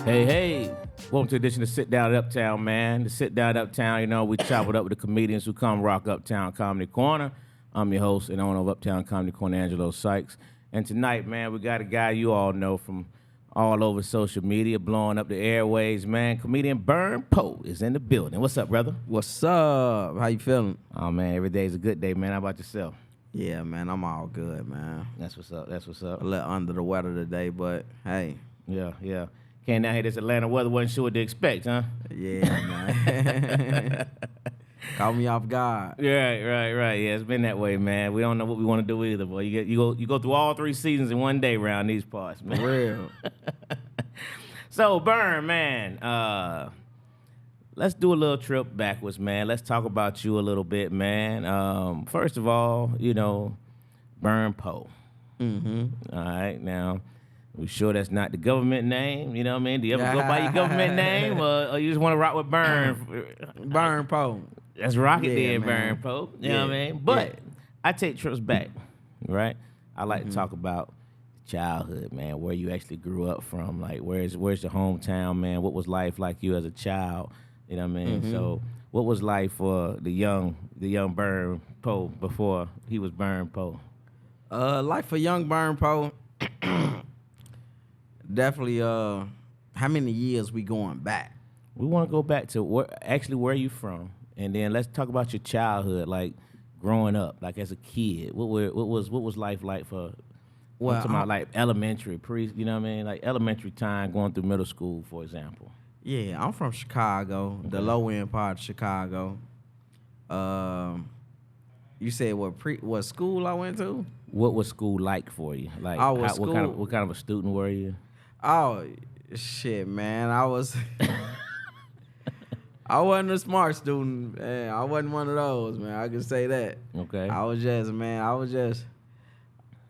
Hey, hey. Welcome to the edition of Sit Down at Uptown, man. The Sit Down at Uptown, we chop it up with the comedians who come rock Uptown Comedy Corner. I'm your host and owner of Uptown Comedy Corner, Angelo Sykes. And tonight, man, we got a guy you all know from all over social media, blowing up the airways, man. Comedian Burn Poe is in the building. What's up, brother? What's up? How you feeling? Oh, man, every day's a good day, man. How about yourself? Yeah, man, I'm all good, man. That's what's up. That's what's up. A little under the weather today, but hey. Yeah. Came down here, this Atlanta weather, wasn't sure what to expect, huh? Yeah, man. Caught me off guard. Right. Yeah, it's been that way, man. We don't know what we want to do either, boy. You go through all 3 seasons in one day around these parts, man. For real. So, Burn, man, let's do a little trip backwards, man. Let's talk about you a little bit, man. First of all, Burn Poe. Mm-hmm. All right, now, we sure that's not the government name, you know what I mean? Do you ever go by your government name, or you just want to rock with Burn? Burn Poe. That's rocket Yeah, then, man. Burn Poe. You know what I mean? But I take trips back, right? I like to talk about childhood, man, where you actually grew up from. Like, where's your hometown, man? What was life like you as a child? You know what I mean? So, what was life for the young Burn Poe before he was Burn Poe? Life for young Burn Poe. Definitely. How many years we going back? We want to go back to where you from, and then let's talk about your childhood, like growing up, like as a kid. What was life like for? Well, I'm talking about like elementary, you know what I mean, like elementary time, going through middle school, for example. Yeah, I'm from Chicago, the low end part of Chicago. You said what school I went to? What was school like for you? Like, what kind of a student were you? Oh, shit, man. I wasn't a smart student, man. I wasn't one of those, man. I can say that. Okay. I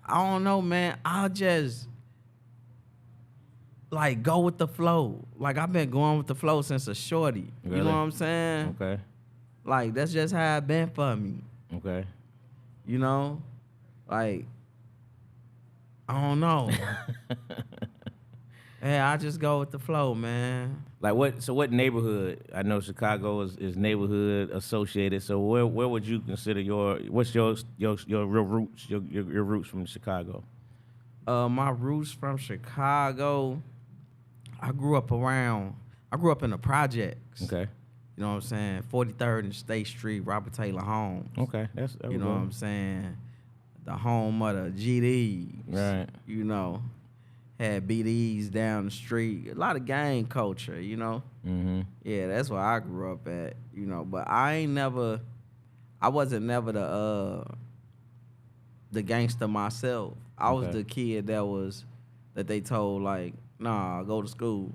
don't know, man. I'll just, like, go with the flow. Like, I've been going with the flow since a shorty. Really? You know what I'm saying? Okay. Like, that's just how it been for me. Okay. You know? Like, I don't know. Yeah, I just go with the flow, man. Like what neighborhood? I know Chicago is neighborhood associated. So where would you consider what's your real roots? Your roots from Chicago? My roots from Chicago. I grew up in the projects. Okay. You know what I'm saying? 43rd and State Street, Robert Taylor Homes. Okay, you know what I'm saying? The home of the GDs. Right. You know, had BDs down the street. A lot of gang culture, you know? Mm-hmm. Yeah, that's where I grew up at, you know. But I wasn't never the gangster myself. I was the kid that they told, like, nah, go to school.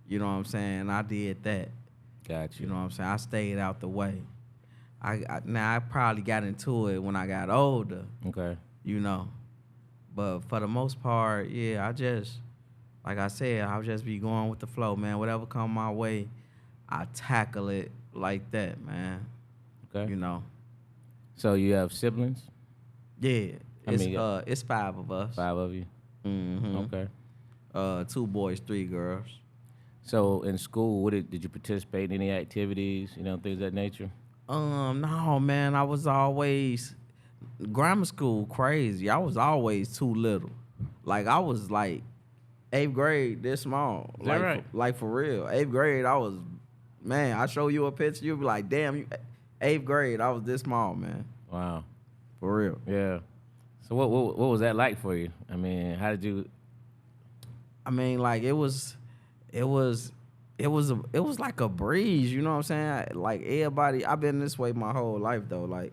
You know what I'm saying? I did that. Gotcha. You know what I'm saying? I stayed out the way. I probably got into it when I got older. Okay. You know. But for the most part, yeah, like I said, I'll just be going with the flow, man. Whatever come my way, I tackle it like that, man. Okay. You know. So you have siblings? Yeah. It's 5 of us. 5 of you? Mm-hmm. Okay. 2 boys, 3 girls. So in school, did you participate in any activities, things of that nature? No, man. I was always grammar school crazy. I was always too little. Like I was like 8th grade, this small. Is that right? Like for real. 8th grade, I show you a picture, you'll be like, damn, 8th grade, I was this small, man. Wow. For real. Yeah. So what was that like for you? I mean, how did you? I mean, like it was like a breeze, you know what I'm saying? Like everybody, I've been this way my whole life though. Like,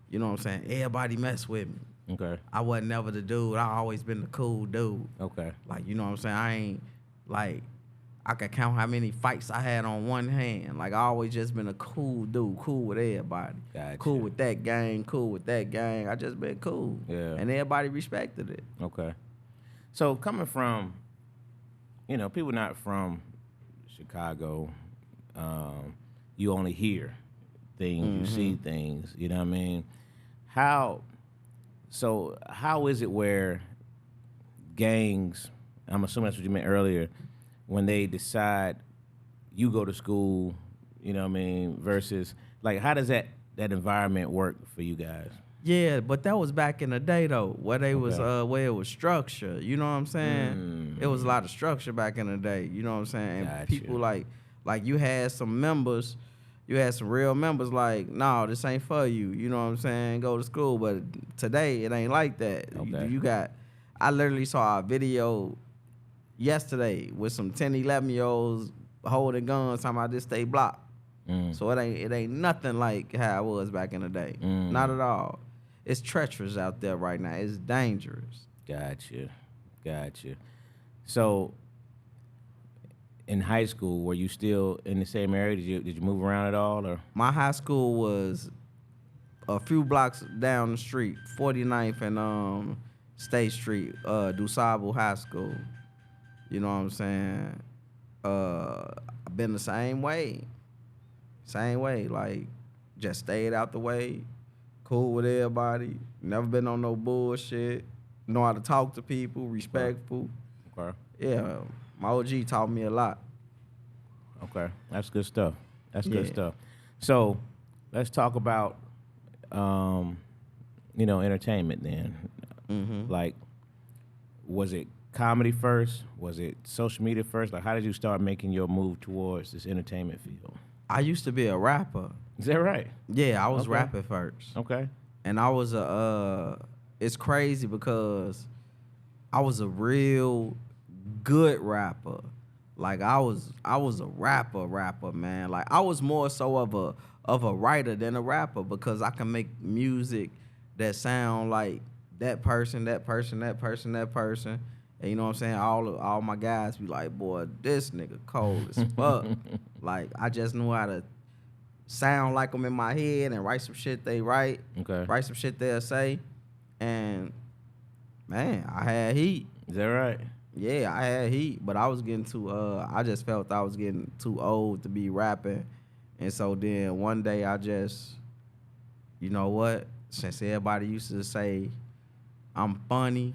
you know what I'm saying? Everybody mess with me. Okay. I wasn't never the dude. I always been the cool dude. Okay. Like, you know what I'm saying? I ain't like I could count how many fights I had on one hand. Like I always just been a cool dude, cool with everybody. Gotcha. Cool with that gang, I just been cool. Yeah. And everybody respected it. Okay. So coming from, people not from Chicago, you only hear things, you see things, you know what I mean? How is it where gangs, I'm assuming that's what you meant earlier, when they decide you go to school, you know what I mean, versus like how does that environment work for you guys? Yeah, but that was back in the day though, where they was Okay. where it was structure. You know what I'm saying? It was a lot of structure back in the day. You know what I'm saying? And Gotcha. people like you had some members, you had some real members like, no, this ain't for you. You know what I'm saying? Go to school. But today it ain't like that. Okay. You got. I literally saw a video yesterday with some 10, 11-year-olds holding guns talking about this stay blocked. So it ain't nothing like how it was back in the day. Not at all. It's treacherous out there right now. It's dangerous. Gotcha. So in high school, were you still in the same area? Did you move around at all, or? My high school was a few blocks down the street, 49th and State Street, DuSable High School. You know what I'm saying? I've been the same way. Like just stayed out the way, cool with everybody, never been on no bullshit, know how to talk to people, respectful. Okay. Yeah, my OG taught me a lot. Okay, that's good stuff. Good stuff. So let's talk about, entertainment then. Like, was it comedy first? Was it social media first? Like, how did you start making your move towards this entertainment field? I used to be a rapper. Is that right? Yeah, I was Okay. rapping first. Okay. And I was it's crazy because I was a real good rapper. Like I was a rapper, man. Like I was more so of a writer than a rapper because I can make music that sound like that person. And you know what I'm saying? All my guys be like, boy, this nigga cold as fuck. Like I just knew how to sound like them in my head and write some shit they write. Okay. Write some shit they'll say. And man, I had heat. Is that right? Yeah, I had heat, but I was getting too I just felt I was getting too old to be rapping. And so then one day I just, you know what? Since everybody used to say I'm funny,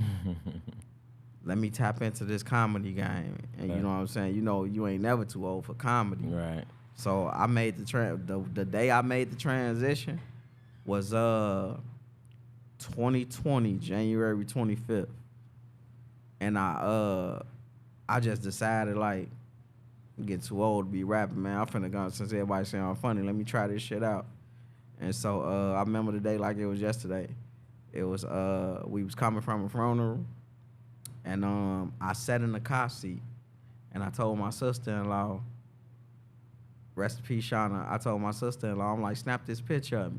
let me tap into this comedy game. And you know what I'm saying? You know, you ain't never too old for comedy. Right. So I made the day I made the transition was 2020, January 25th. And I just decided like I'm getting too old to be rapping, man. I'm finna go since everybody saying I'm funny, let me try this shit out. And so I remember the day like it was yesterday. It was we was coming from a funeral. And I sat in the car seat and I told my sister-in-law, rest in peace, Shauna. I told my sister-in-law, I'm like, snap this picture of me.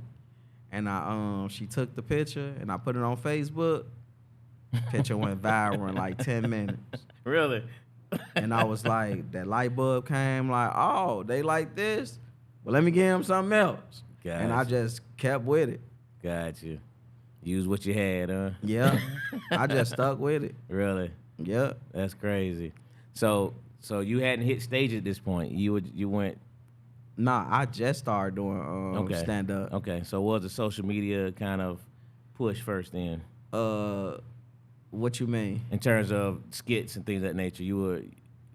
And she took the picture and I put it on Facebook. Picture went viral in like 10 minutes. Really? And I was like, that light bulb came like, oh, they like this? Well, let me give them something else. Gotcha. And I just kept with it. Gotcha. Use what you had, huh? Yeah. I just stuck with it. Really? Yeah. That's crazy. So you hadn't hit stage at this point. You went. Nah, I just started doing stand up. Okay. So what was the social media kind of push first then? What you mean? In terms of skits and things of that nature, you were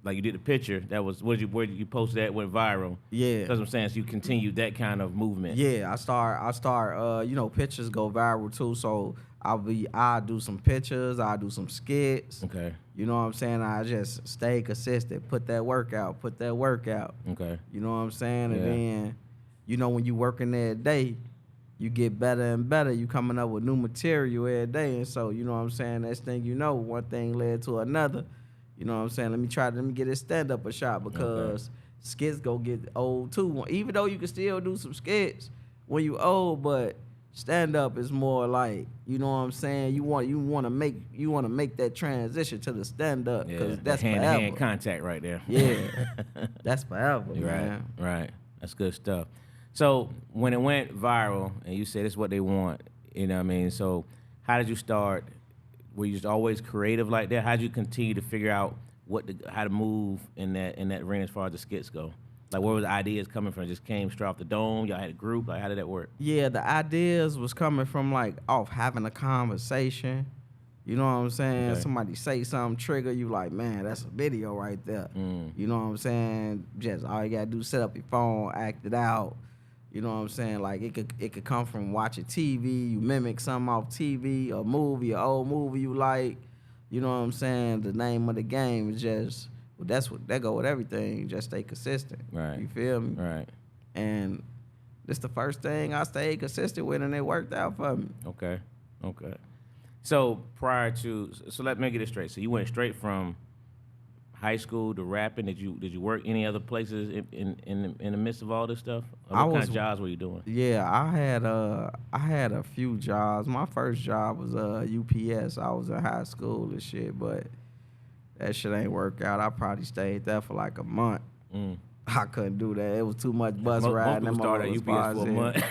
like you did the picture. That was where did you post that went viral? Yeah. That's what I'm saying. So you continued that kind of movement. Yeah, I start you know, pictures go viral too, so I do some pictures, I do some skits. Okay. You know what I'm saying? I just stay consistent, put that work out. Okay. You know what I'm saying? Yeah. And then, you know, when you working every day, you get better and better. You coming up with new material every day. And so, you know what I'm saying? Next thing you know, one thing led to another. You know what I'm saying? Let me get this stand-up a shot because skits go get old too. Even though you can still do some skits when you old, but stand-up is more like, you know what I'm saying? You want to make that transition to the stand-up because that's hand-to-hand forever. contact right there. Yeah, that's forever, man. Right. That's good stuff. So when it went viral and you said it's what they want, you know what I mean? So how did you start? Were you just always creative like that? How did you continue to figure out how to move in that arena as far as the skits go? Like where was the ideas coming from? Just came straight off the dome? Y'all had a group? Like how did that work? Yeah, the ideas was coming from like off having a conversation. You know what I'm saying? Okay. Somebody say something, trigger you like, man, that's a video right there. You know what I'm saying? Just all you gotta do, set up your phone, act it out. You know what I'm saying? Like it could come from watching TV, you mimic something off TV, a movie, an old movie you like. You know what I'm saying? The name of the game is just that go with everything. Just stay consistent. Right. You feel me? Right. And this the first thing I stayed consistent with, and it worked out for me. Okay. Okay. So let me get it straight. So you went straight from high school to rapping. Did you work any other places in the midst of all this stuff? Or what kind of jobs were you doing? Yeah, I had a few jobs. My first job was UPS. I was in high school and shit, but that shit ain't work out. I probably stayed there for like a month. I couldn't do that. It was too much bus riding. Most people started at UPS for a month.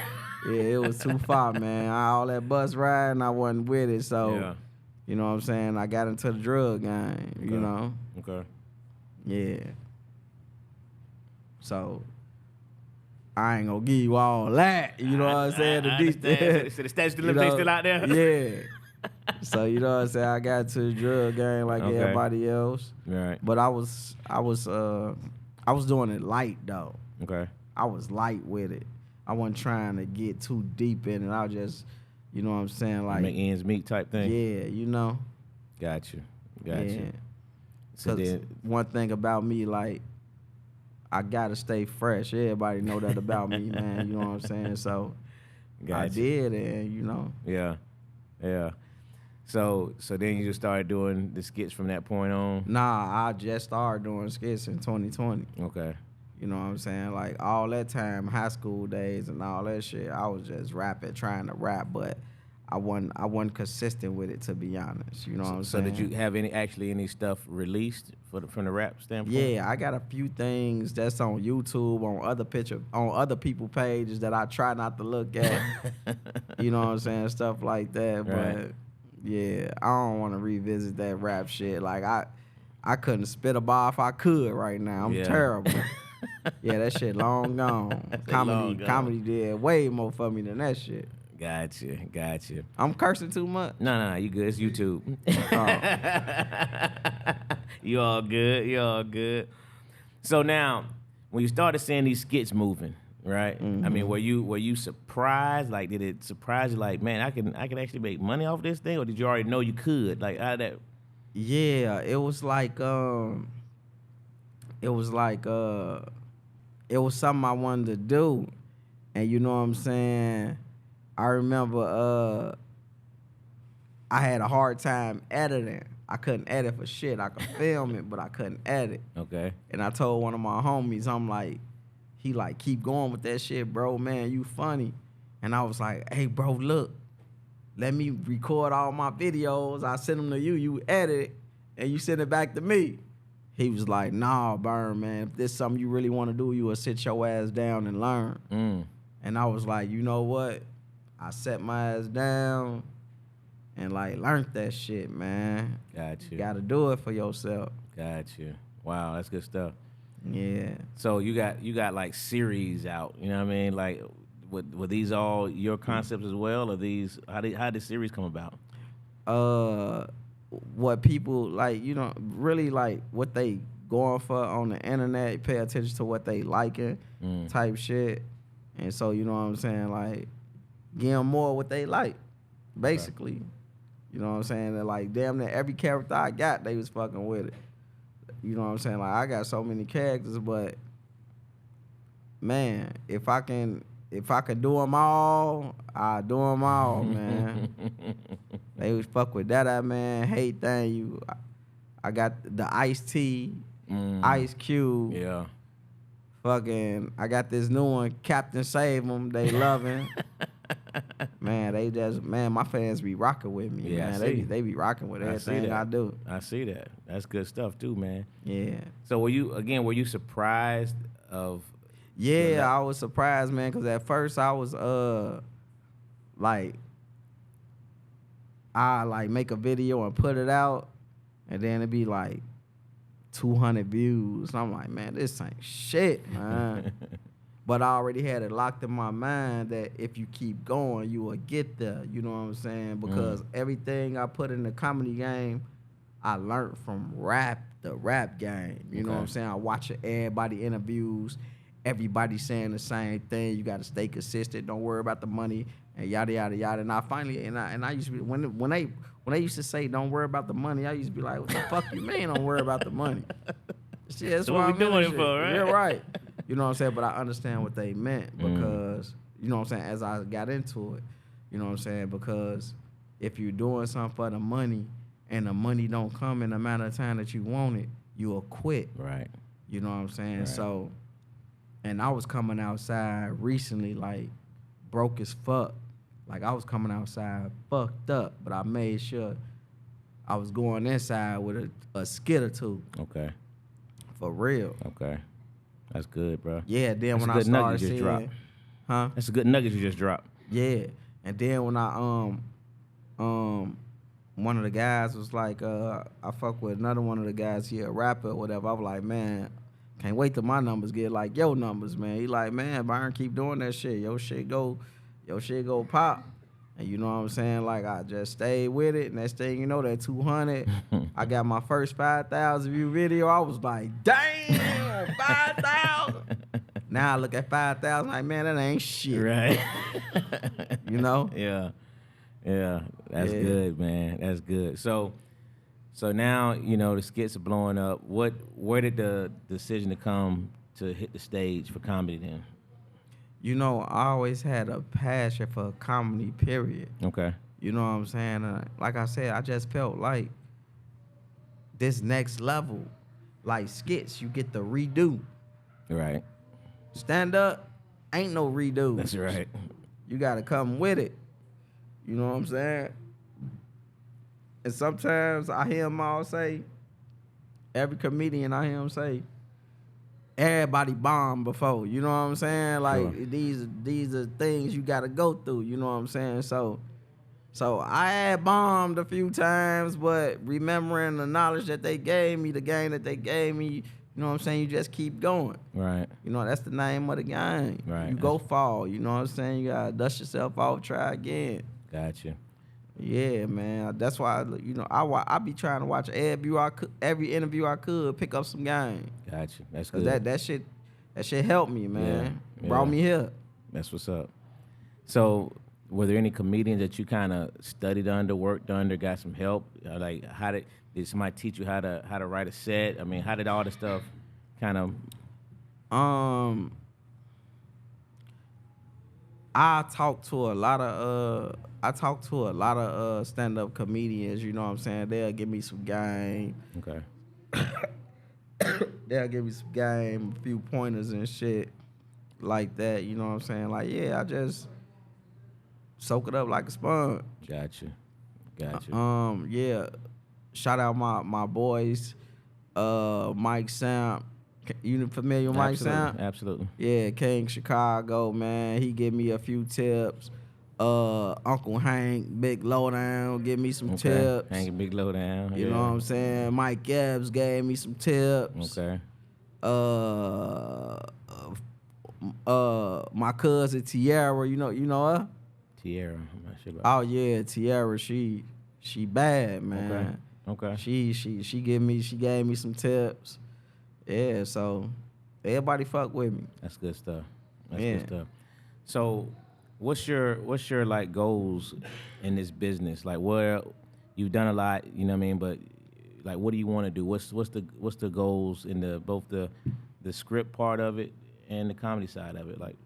Yeah, it was too far, man. All that bus riding, I wasn't with it. So, Yeah. you know what I'm saying? I got into the drug game, you know? Okay. Yeah. So, I ain't gonna give you all that. You know what I'm saying? I understand. So the statute of limitations still out there? Yeah. So, you know what I'm saying? I got into the drug game like everybody else. Right. But I was doing it light, though. Okay. I was light with it. I wasn't trying to get too deep in it. I was just, you know what I'm saying, like make ends meet type thing. Yeah, you know. Got you. So Cause one thing about me, like, I gotta stay fresh. Everybody know that about me, man. You know what I'm saying? So I did, and you know. Yeah. So then you just started doing the skits from that point on. Nah, I just started doing skits in 2020. Okay. You know what I'm saying? Like, all that time, high school days and all that shit, I was just rapping, trying to rap, but I wasn't consistent with it, to be honest. You know what I'm saying? So did you have any stuff released from the rap standpoint? Yeah, I got a few things that's on YouTube, on other people pages that I try not to look at. You know what I'm saying? Stuff like that. Right. But yeah, I don't want to revisit that rap shit. Like, I couldn't spit a bar if I could right now. I'm terrible. Yeah, that shit long gone. Comedy did way more for me than that shit. Gotcha. I'm cursing too much. No, you good. It's YouTube. You all good. So now, when you started seeing these skits moving, right? Mm-hmm. I mean, were you surprised? Like, did it surprise you? Like, man, I can actually make money off this thing, or did you already know you could? Like, how did that? Yeah, it was something I wanted to do, and you know what I'm saying. I remember I had a hard time editing. I couldn't edit for shit. I could film it, but I couldn't edit. Okay. And I told one of my homies, I'm like, he like, keep going with that shit, bro. Man, you funny. And I was like, hey, bro, look, let me record all my videos. I send them to you. You edit it, and you send it back to me. He was like, nah, Burn, man. If this is something you really want to do, you will sit your ass down and learn. And I was like, you know what? I sat my ass down and, like, learned that shit, man. Gotcha. You got to do it for yourself. Gotcha. Wow, that's good stuff. Yeah. So you got like series out, you know what I mean? Like, were these all your concepts as well, or these how did series come about? What people like, you know, really like what they going for on the internet, pay attention to what they liking type shit. And so, you know what I'm saying, like, give them more what they like, basically. Right. You know what I'm saying? They're like, damn near every character I got, they was fucking with it. You know what I'm saying? Like, I got so many characters, but man, if I can do them all, I do them all, man. They was fuck with that, man. Hey, thank you. I got the Ice-T, Ice Cube. Yeah. Fucking, I got this new one, Captain Save 'em. They loving. Man, my fans be rocking with me, man. They be rocking with everything I do. I see that. That's good stuff too, man. Yeah. So were you surprised of? Yeah, I was surprised, man, because at first I was like, I like make a video and put it out, and then it'd be like 200 views. I'm like, man, this ain't shit, man. But I already had it locked in my mind that if you keep going, you will get there. You know what I'm saying? Because everything I put in the comedy game, I learned from the rap game. You know what I'm saying? I watch everybody interviews, everybody saying the same thing. You got to stay consistent. Don't worry about the money and yada yada yada. And I finally and I used to be when they used to say don't worry about the money, I used to be like, what the fuck you mean don't worry about the money? Shit, that's what we doing it for, right? You're right. You know what I'm saying? But I understand what they meant because, you know what I'm saying, as I got into it, you know what I'm saying? Because if you're doing something for the money and the money don't come in the amount of time that you want it, you'll quit. Right. You know what I'm saying? Right. So, and I was coming outside recently, like, broke as fuck. Like, I was coming outside fucked up, but I made sure I was going inside with a skit or two. Okay. For real. Okay. That's good, bro. Yeah, then That's when a I good nugget started you just seeing, dropped. huh? That's a good nugget you just dropped. Yeah, and then when I one of the guys was like, I fuck with another one of the guys, he a rapper or whatever. I was like, man, can't wait till my numbers get like your numbers, man. He like, man, Byron, keep doing that shit. Your shit go pop. And you know what I'm saying? Like, I just stayed with it. Next thing you know, that 200, I got my first 5,000 view video. I was like, damn, 5,000. Now I look at 5,000 like, man, that ain't shit. Right. You know? Yeah. Yeah. That's good, man. That's good. So now, you know, the skits are blowing up. Where did the decision to come to hit the stage for comedy then? You know, I always had a passion for comedy, period. Okay. You know what I'm saying? Like I said, I just felt like this next level, like skits, you get the redo. Right. Stand up, ain't no redo. That's right. You got to come with it. You know what I'm saying? And sometimes I hear them all say, every comedian I hear them say, everybody bombed before. You know what I'm saying? Like, Sure. these are things you got to go through. You know what I'm saying? So I had bombed a few times, but remembering the knowledge that they gave me, the game that they gave me, you know what I'm saying? You just keep going. Right. You know, that's the name of the game. Right. You go fall. You know what I'm saying? You got to dust yourself off, try again. Gotcha. Yeah, man. That's why, you know, I be trying to watch every interview I could, pick up some game. Gotcha. That's good. That shit helped me, man. Yeah. Brought me here. That's what's up. So, were there any comedians that you kind of studied under, worked under, got some help? Like, did somebody teach you how to write a set? I mean, how did all the stuff kind of? I talk to a lot of stand-up comedians. You know what I'm saying? They'll give me some game. Okay. They'll give me some game, a few pointers and shit like that. You know what I'm saying? Like, yeah, I just soak it up like a sponge. Gotcha. Yeah. Shout out my boys, Mike Samp. You familiar with Mike Samp? Absolutely. Yeah, King Chicago, man. He give me a few tips. Uncle Hank, Big Lowdown, give me some tips. Hank and Big Lowdown. You know what I'm saying? Mike Ebbs gave me some tips. Okay. My cousin Tiara, you know her? Tierra. I'm not sure about. Oh yeah, Tiara, she bad, man. Okay. She gave me some tips. Yeah, so everybody fuck with me. That's good stuff. Good stuff. So, what's your like goals in this business? Like, where you've done a lot, you know what I mean? But like, what do you want to do? What's the goals in both the script part of it and the comedy side of it? Like,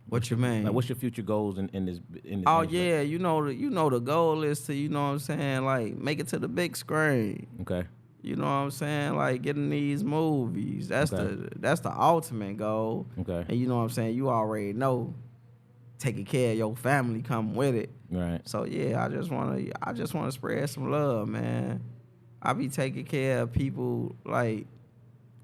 what you mean? Like, what's your future goals in this? Oh yeah, you know the goal is to, you know what I'm saying, like make it to the big screen. Okay. You know what I'm saying? Like getting these movies. That's the ultimate goal. Okay. And you know what I'm saying? You already know taking care of your family come with it. Right. So yeah, I just wanna spread some love, man. I be taking care of people like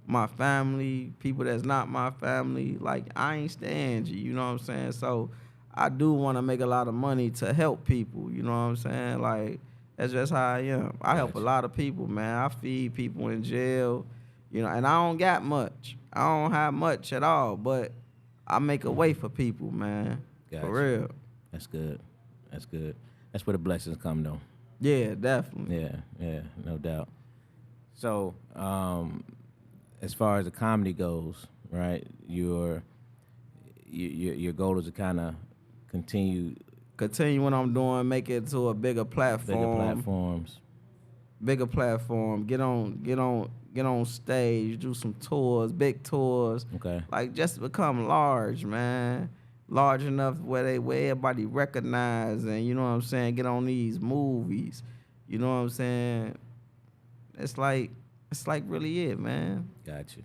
my family, people that's not my family. Like, I ain't stingy, you know what I'm saying? So I do want to make a lot of money to help people, you know what I'm saying? Like, that's just how I am. I help a lot of people, man. I feed people in jail, you know, and I don't got much. I don't have much at all, but I make a way for people, man. Gotcha. For real. That's good. That's good. That's where the blessings come, though. Yeah, definitely. Yeah, no doubt. So, as far as the comedy goes, right? Your goal is to kind of continue Continue what I'm doing, make it to a bigger platform. bigger platforms. Bigger platform. Get on stage, do some tours, big tours. Okay. Like just become large, man. Large enough where everybody recognize and you know what I'm saying, get on these movies. You know what I'm saying? It's like really it, man. Got you.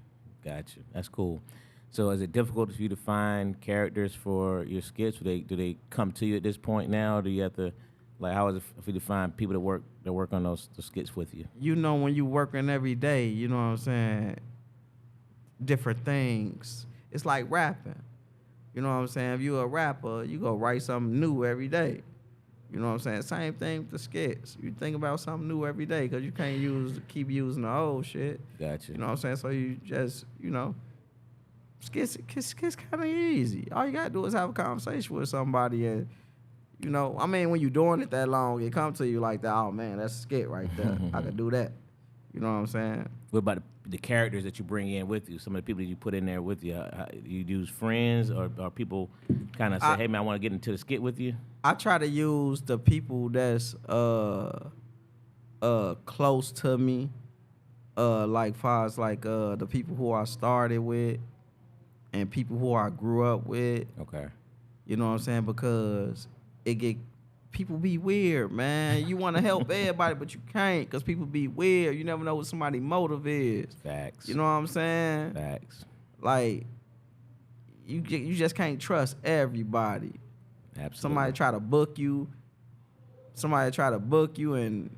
That's cool. So is it difficult for you to find characters for your skits? Do they come to you at this point now? Or do you have to, like, how is it for you to find people that work on the skits with you? You know, when you working every day, you know what I'm saying, different things. It's like rapping. You know what I'm saying? If you a rapper, you go write something new every day. You know what I'm saying? Same thing with the skits. You think about something new every day because you can't keep using the old shit. Gotcha. You know what I'm saying? So you just, skits kind of easy. All you got to do is have a conversation with somebody and, I mean, when you're doing it that long, it comes to you like that, oh, man, that's a skit right there. I could do that. You know what I'm saying? What about the characters that you bring in with you? Some of the people that you put in there with you, you use friends or people kind of say, hey, man, I want to get into the skit with you? I try to use the people that's close to me, like far as like the people who I started with and people who I grew up with. Okay. You know what I'm saying? Because people be weird, man. You want to help everybody, but you can't because people be weird. You never know what somebody's motive is. Facts. You know what I'm saying? Facts. Like, you just can't trust everybody. Absolutely. Somebody try to book you and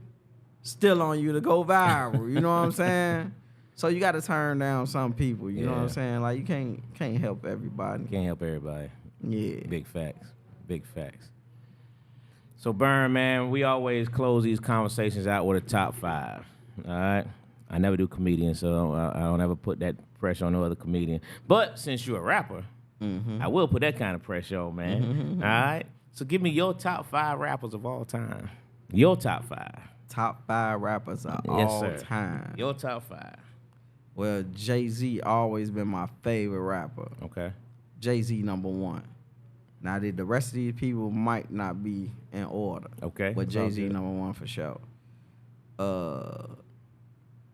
still on you to go viral. You know what I'm saying? So you got to turn down some people. You know what I'm saying? Like, you can't help everybody. Can't help everybody. Yeah. Big facts. So, Burn, man, we always close these conversations out with a top 5. All right? I never do comedians, so I don't ever put that pressure on no other comedian. But since you're a rapper, I will put that kind of pressure on, man. All right? So give me your top 5 rappers of all time. Your top 5. Top 5 rappers of Yes, all sir. time. Your top 5. Well, Jay-Z always been my favorite rapper. Okay. Jay-Z number 1. Now, the rest of these people might not be in order. Okay. But Jay-Z number 1 for sure.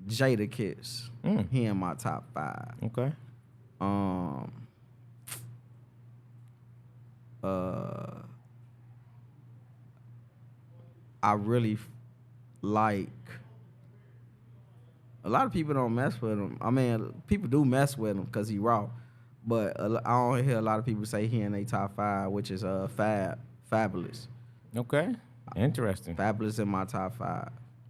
Jadakiss. He in my top 5. Okay. I really like. A lot of people don't mess with him. I mean, people do mess with him because he raw. But I don't hear a lot of people say he in their top 5, which is Fabulous. Okay. Interesting. Fabulous in my top 5.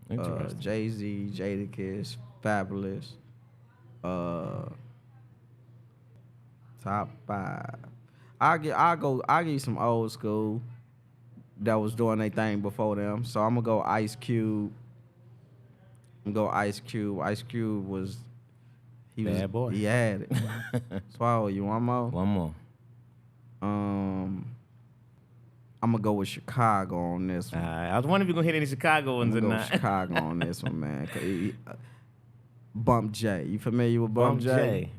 Interesting. Jay-Z, Jadakiss, Fabulous. Top 5. I'll give you some old school that was doing their thing before them. So I'm gonna go Ice Cube. Ice Cube was Bad boy. He had it. Swallow, you want more? One more. I'm gonna go with Chicago on this one. I was wondering if you're gonna hit any Chicago ones or I'm gonna go not. with Chicago on this one, man. Bump J. You familiar with Bump J?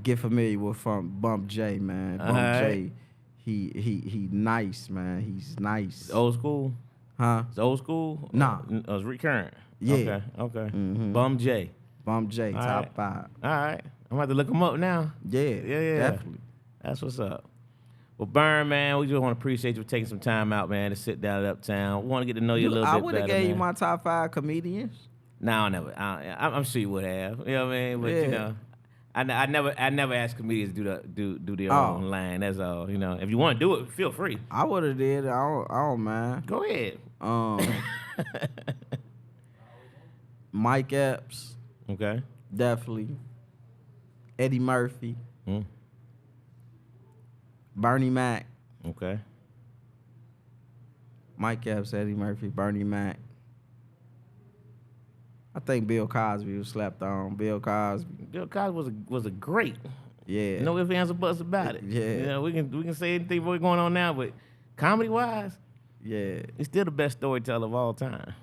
Get familiar with Bump J, man. Bump J. He nice, man. He's nice. Old school? Huh? It's old school? Nah. It's recurrent. Yeah. Okay. Mm-hmm. Bum J. Bump J, All top right. 5. All right. I'm about to look him up now. Yeah, Yeah. definitely. That's what's up. Well, Burn, man, we just want to appreciate you for taking some time out, man, to sit down at Uptown. We want to get to know you a little bit I better, would have gave man. you my top 5 comedians. No, I never. I'm sure you would have. You know what I mean? But, you Yeah. know, I never ask comedians to do their own line. That's all. You know, if you want to do it, feel free. I would have did it. I don't mind. Go ahead. Mike Epps, Okay. definitely. Eddie Murphy, Mm. Bernie Mac. Okay. Mike Epps, Eddie Murphy, Bernie Mac. I think Bill Cosby was slept on. Bill Cosby. Bill Cosby was a great. Yeah. No ifs, ands, or buts about it. Yeah. You know, we can say anything what's going on now, but comedy-wise, Yeah. he's still the best storyteller of all time.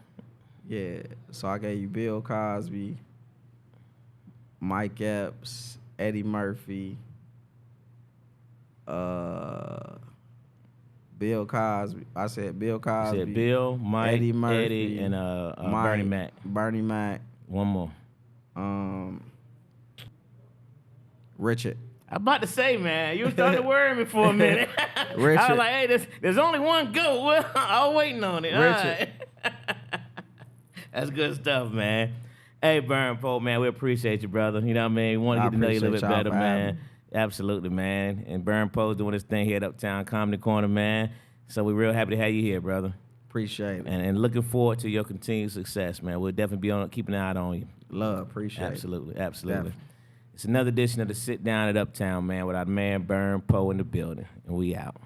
Yeah. So I gave you Bill Cosby, Mike Epps, Eddie Murphy, Bill Cosby. I said Bill You Cosby. said Bill, Mike, Eddie Murphy, Eddie, and Bernie Mac. Bernie Mac. One more. Richard. I'm about to say, man, you were starting to worry me for a minute. I Richard. was like, hey, there's only one goat. Well, I was waiting on it. All Richard. right. That's good stuff, man. Hey, Burn Poe, man, we appreciate you, brother. You know what I mean? We want to I get to know you a little bit appreciate y'all better, for having man. me. Absolutely, man. And Burn Poe's doing his thing here at Uptown Comedy Corner, man. So we're real happy to have you here, brother. Appreciate it. And looking forward to your continued success, man. We'll definitely be keeping an eye on you. Love. Appreciate Absolutely, it. absolutely. Definitely. It's another edition of the Sit Down at Uptown, man, with our man Burn Poe in the building. And we out.